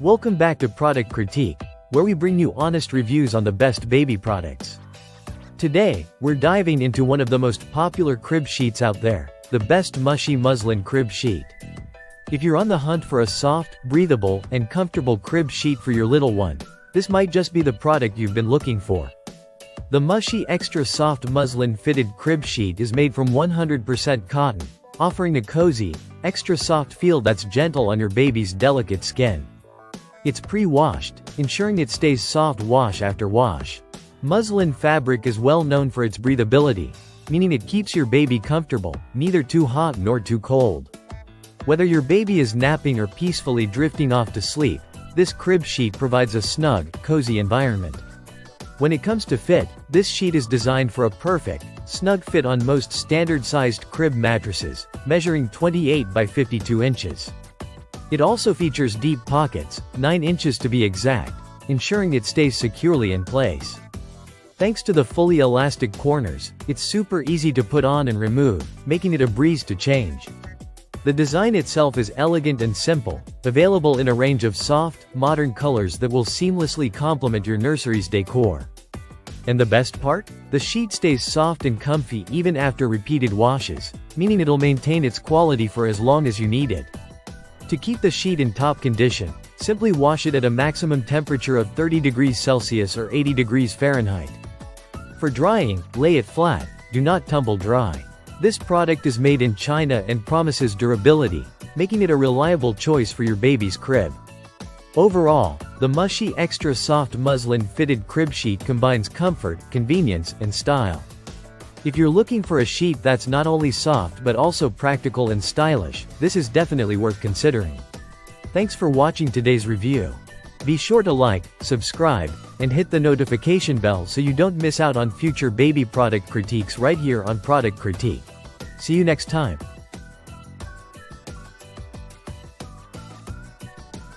Welcome back to Product Critique, where we bring you honest reviews on the best baby products. Today, we're diving into one of the most popular crib sheets out there, the best Mushie Muslin crib sheet. If you're on the hunt for a soft, breathable, and comfortable crib sheet for your little one, this might just be the product you've been looking for. The Mushie Extra Soft Muslin Fitted Crib Sheet is made from 100% cotton, offering a cozy, extra soft feel that's gentle on your baby's delicate skin. It's pre-washed, ensuring it stays soft wash after wash. Muslin fabric is well known for its breathability, meaning it keeps your baby comfortable, neither too hot nor too cold. Whether your baby is napping or peacefully drifting off to sleep, this crib sheet provides a snug, cozy environment. When it comes to fit, this sheet is designed for a perfect, snug fit on most standard-sized crib mattresses, measuring 28 by 52 inches. It also features deep pockets, 9 inches to be exact, ensuring it stays securely in place. Thanks to the fully elastic corners, it's super easy to put on and remove, making it a breeze to change. The design itself is elegant and simple, available in a range of soft, modern colors that will seamlessly complement your nursery's decor. And the best part? The sheet stays soft and comfy even after repeated washes, meaning it'll maintain its quality for as long as you need it. To keep the sheet in top condition, simply wash it at a maximum temperature of 30 degrees Celsius or 80 degrees Fahrenheit. For drying, lay it flat, do not tumble dry. This product is made in China and promises durability, making it a reliable choice for your baby's crib. Overall, the Mushie Extra Soft Muslin Fitted Crib Sheet combines comfort, convenience, and style. If you're looking for a sheet that's not only soft but also practical and stylish, this is definitely worth considering. Thanks for watching today's review. Be sure to like, subscribe, and hit the notification bell so you don't miss out on future baby product critiques right here on Product Critique. See you next time.